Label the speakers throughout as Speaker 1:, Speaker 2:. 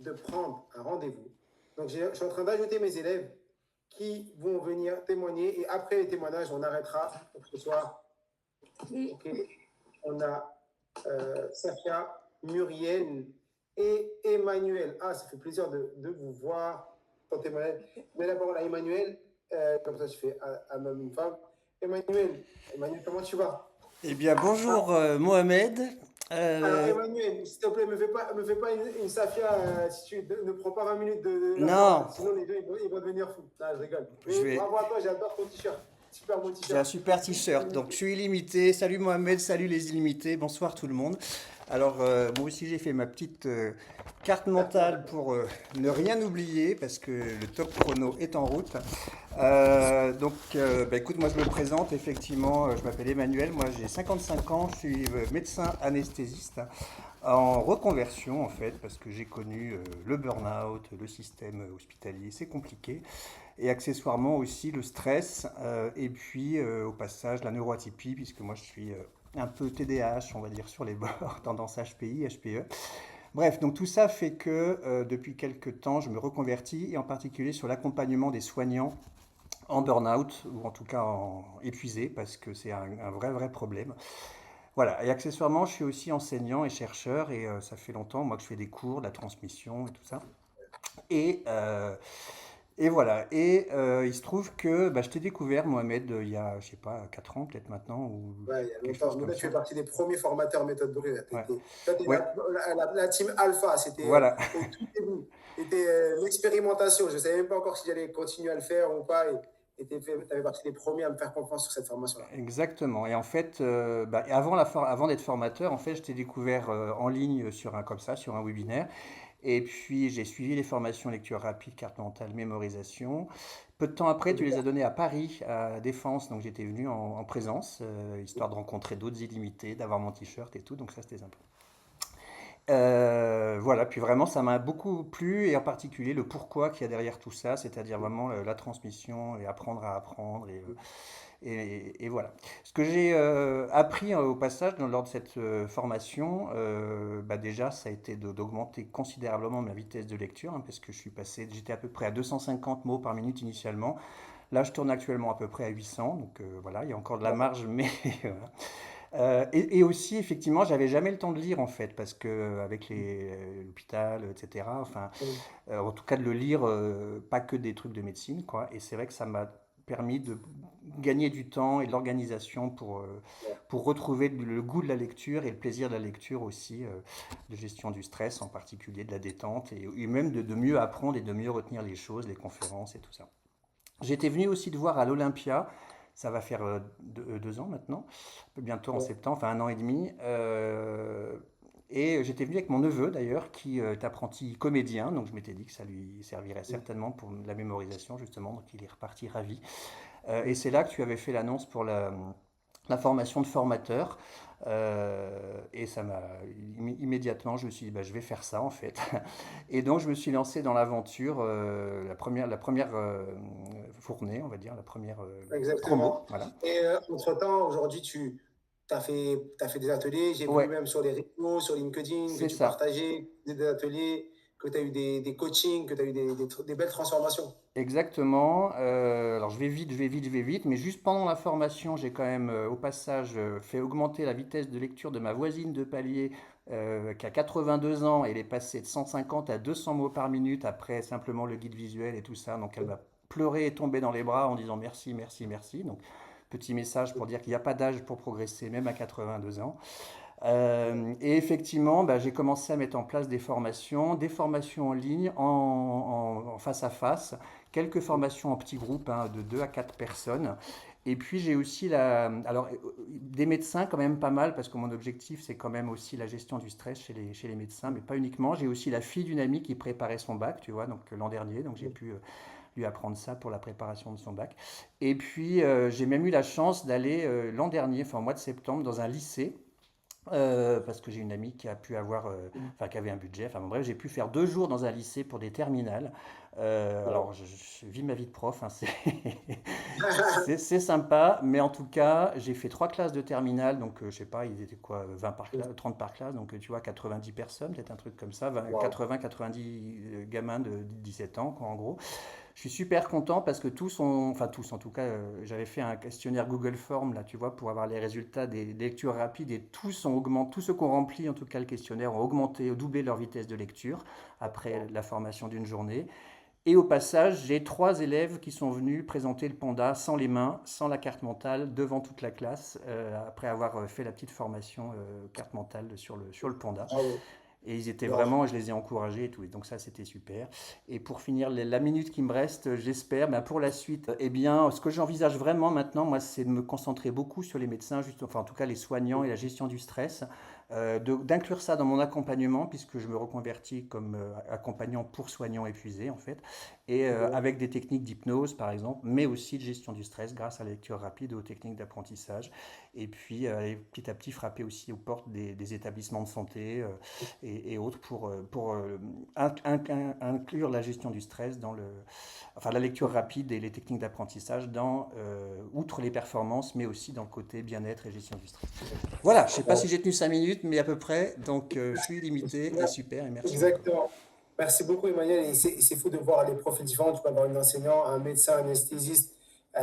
Speaker 1: de prendre un rendez-vous. Donc, je suis en train d'ajouter mes élèves qui vont venir témoigner. Et après les témoignages, on arrêtera pour ce soir. OK. On a Safia, Muriel et Emmanuel. Ah, ça fait plaisir de vous voir. Emmanuel. Mais d'abord, là, Emmanuel, comme ça, je fais un homme, une femme. Emmanuel, comment tu vas?
Speaker 2: Eh bien, bonjour Mohamed.
Speaker 1: Alors,
Speaker 2: Euh,
Speaker 1: Emmanuel, s'il te plaît, me fais pas une Safia si tu ne prends pas 20 minutes de leur temps, là.
Speaker 2: non,
Speaker 1: Sinon, les deux, ils vont devenir fous. Là, je rigole.
Speaker 2: je
Speaker 1: Mais
Speaker 2: vais.
Speaker 1: bravo à toi, j'adore ton t-shirt. Super beau
Speaker 2: J'ai un
Speaker 1: t-shirt.
Speaker 2: super t-shirt, donc je suis illimité. Salut Mohamed, salut les illimités, bonsoir tout le monde. Alors, moi aussi j'ai fait ma petite carte mentale pour ne rien oublier parce que le top chrono est en route. Donc, écoute, moi je me présente effectivement, je m'appelle Emmanuel, moi j'ai 55 ans, je suis médecin anesthésiste en reconversion en fait parce que j'ai connu le burn-out, le système hospitalier, c'est compliqué. Et accessoirement aussi le stress et puis au passage la neuroatypie puisque moi je suis un peu TDAH on va dire sur les bords, tendance HPI, HPE. Bref, donc tout ça fait que depuis quelques temps je me reconvertis et en particulier sur l'accompagnement des soignants en burn-out ou en tout cas en épuisé parce que c'est un vrai problème. Voilà, et accessoirement je suis aussi enseignant et chercheur et ça fait longtemps moi que je fais des cours, de la transmission et tout ça. Et et voilà. Et il se trouve que je t'ai découvert, Mohamed, il y a, je sais pas, 4 ans peut-être maintenant, ou
Speaker 1: Ouais, il y a
Speaker 2: quelque
Speaker 1: longtemps.
Speaker 2: chose
Speaker 1: Mais
Speaker 2: comme
Speaker 1: là, tu fais
Speaker 2: ça.
Speaker 1: partie des premiers formateurs méthode brûlée.
Speaker 2: Ouais.
Speaker 1: Toi, t'es
Speaker 2: Ouais,
Speaker 1: la team alpha. C'était
Speaker 2: voilà.
Speaker 1: au tout début. C'était l'expérimentation. Je ne savais même pas encore si j'allais continuer à le faire ou pas. Et tu avais partie des premiers à me faire confiance sur cette formation-là.
Speaker 2: Exactement. Et en fait, avant d'être formateur, en fait, je t'ai découvert en ligne sur un comme ça, sur un webinaire. Et puis j'ai suivi les formations lecture rapide, carte mentale, mémorisation. Peu de temps après, tu les as données à Paris, à Défense. Donc j'étais venu en présence, histoire de rencontrer d'autres illimités, d'avoir mon t-shirt et tout. Donc ça, c'était sympa. Voilà, puis vraiment ça m'a beaucoup plu et en particulier le pourquoi qu'il y a derrière tout ça, c'est-à-dire vraiment la transmission et apprendre à apprendre et voilà. Ce que j'ai appris au passage lors de cette formation, déjà ça a été d'augmenter considérablement ma vitesse de lecture hein, parce que j'étais à peu près à 250 mots par minute initialement. Là je tourne actuellement à peu près à 800, donc voilà, il y a encore de la marge, mais voilà. Et aussi, effectivement, j'avais jamais le temps de lire en fait, parce que avec l'hôpital, etc. Enfin, en tout cas de le lire, pas que des trucs de médecine, quoi. Et c'est vrai que ça m'a permis de gagner du temps et de l'organisation pour retrouver le goût de la lecture et le plaisir de la lecture aussi, de gestion du stress en particulier, de la détente et même de mieux apprendre et de mieux retenir les choses, les conférences et tout ça. J'étais venu aussi te voir à l'Olympia. Ça va faire 2 ans maintenant, bientôt en
Speaker 1: Ouais.
Speaker 2: septembre, enfin 1 an et demi. Et j'étais venu avec mon neveu d'ailleurs, qui est apprenti comédien, donc je m'étais dit que ça lui servirait certainement pour la mémorisation justement, donc il est reparti ravi. Et c'est là que tu avais fait l'annonce pour la formation de formateur. Et ça m'a immédiatement, je me suis dit, je vais faire ça en fait. Et donc je me suis lancé dans l'aventure, la première fournée, on va dire, la première promo.
Speaker 1: Exactement.
Speaker 2: Voilà.
Speaker 1: Et entre-temps, aujourd'hui, t'as fait des ateliers. J'ai vu
Speaker 2: Ouais,
Speaker 1: même sur les réseaux, sur LinkedIn, que
Speaker 2: c'est
Speaker 1: tu
Speaker 2: ça.
Speaker 1: partageais des ateliers, que tu as eu des coachings, que tu as eu des belles transformations.
Speaker 2: Exactement. Alors je vais vite, mais juste pendant la formation, j'ai quand même au passage fait augmenter la vitesse de lecture de ma voisine de palier qui a 82 ans. Elle est passée de 150 à 200 mots par minute après simplement le guide visuel et tout ça. Donc elle m'a pleuré et tombé dans les bras en disant merci, merci, merci. Donc petit message pour dire qu'il n'y a pas d'âge pour progresser, même à 82 ans. Et effectivement, j'ai commencé à mettre en place des formations en ligne, en face à face, quelques formations en petits groupes hein, de 2 à 4 personnes. Et puis j'ai aussi alors des médecins quand même pas mal parce que mon objectif c'est quand même aussi la gestion du stress chez les médecins, mais pas uniquement. J'ai aussi la fille d'une amie qui préparait son bac, tu vois, donc l'an dernier, donc j'ai pu lui apprendre ça pour la préparation de son bac. Et puis j'ai même eu la chance d'aller l'an dernier, enfin au mois de septembre, dans un lycée parce que j'ai une amie qui a pu avoir, enfin qui avait un budget. Enfin bon, bref, j'ai pu faire 2 jours dans un lycée pour des terminales. Alors, je vis ma vie de prof, hein, c'est c'est sympa, mais en tout cas, j'ai fait 3 classes de terminale, donc je sais pas, ils étaient quoi, 20 par classe, 30 par classe, donc tu vois, 90 personnes, peut-être un truc comme ça,
Speaker 1: Wow.
Speaker 2: 80-90 gamins de 17 ans, quoi, en gros. Je suis super content parce que tous ont, enfin tous en tout cas, j'avais fait un questionnaire Google Form là, tu vois, pour avoir les résultats des lectures rapides et tous ont augmenté, tous ceux qui ont rempli en tout cas le questionnaire ont augmenté, doublé leur vitesse de lecture après la formation d'une journée. Et au passage, j'ai 3 élèves qui sont venus présenter le panda sans les mains, sans la carte mentale, devant toute la classe, après avoir fait la petite formation carte mentale sur le panda.
Speaker 1: Bravo.
Speaker 2: Et ils étaient
Speaker 1: Bravo.
Speaker 2: vraiment, je les ai encouragés et tout. Et donc ça, c'était super. Et pour finir, la minute qui me reste, j'espère, ben pour la suite, eh bien, ce que j'envisage vraiment maintenant, moi, c'est de me concentrer beaucoup sur les médecins, juste, enfin en tout cas les soignants et la gestion du stress, d'inclure ça dans mon accompagnement, puisque je me reconvertis comme accompagnant pour soignants épuisés, en fait, et avec des techniques d'hypnose, par exemple, mais aussi de gestion du stress grâce à la lecture rapide et aux techniques d'apprentissage. Et puis, petit à petit, frapper aussi aux portes des établissements de santé et autres pour inclure la gestion du stress dans enfin, la lecture rapide et les techniques d'apprentissage dans, outre les performances, mais aussi dans le côté bien-être et gestion du stress. Voilà, je ne sais pas si j'ai tenu 5 minutes, mais à peu près. Donc, je suis limité et super, et merci encore.
Speaker 1: Exactement. Merci beaucoup, Emmanuel. Et c'est fou de voir les profils différents. Tu peux avoir un enseignant, un médecin, un anesthésiste.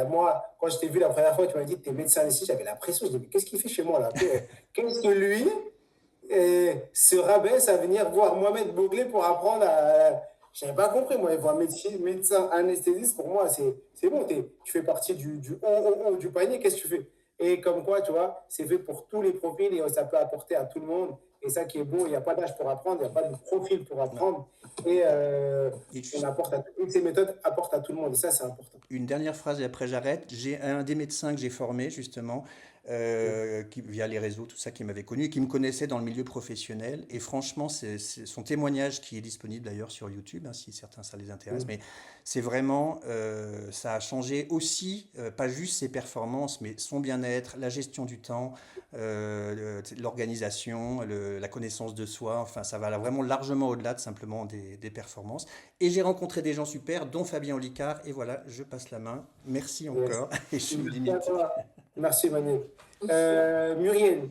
Speaker 1: Moi, quand je t'ai vu la première fois, tu m'as dit que tu es médecin anesthésiste, j'avais l'impression, je me dis, qu'est-ce qu'il fait chez moi là? Qu'est-ce que lui se rabaisse à venir voir Mohamed Bouglé pour apprendre à. Je n'avais pas compris, moi, voir médecin anesthésiste, pour moi, c'est bon, tu fais partie du haut, haut du panier, qu'est-ce que tu fais? Et comme quoi, tu vois, c'est fait pour tous les profils et ça peut apporter à tout le monde. Et ça qui est beau, il n'y a pas d'âge pour apprendre, il n'y a pas de profil pour
Speaker 2: Non.
Speaker 1: apprendre. Et
Speaker 2: Et
Speaker 1: on
Speaker 2: juste
Speaker 1: apporte toutes ces méthodes apportent à tout le monde. Et ça, c'est important.
Speaker 2: une dernière phrase et après j'arrête. J'ai un des médecins que j'ai formé justement, via les réseaux, tout ça, qui m'avait connu et qui me connaissait dans le milieu professionnel. Et franchement, c'est son témoignage qui est disponible d'ailleurs sur YouTube, hein, si certains ça les intéresse. Mais c'est vraiment, ça a changé aussi, pas juste ses performances, mais son bien-être, la gestion du temps, l'organisation, la connaissance de soi. Enfin, ça va vraiment largement au-delà de simplement des performances. Et j'ai rencontré des gens super, dont Fabien Olicard. Et voilà, je passe la main. Merci
Speaker 1: Yes.
Speaker 2: encore. Et je suis
Speaker 1: Merci à
Speaker 2: limité.
Speaker 1: toi. Merci, Emmanuel. Muriel,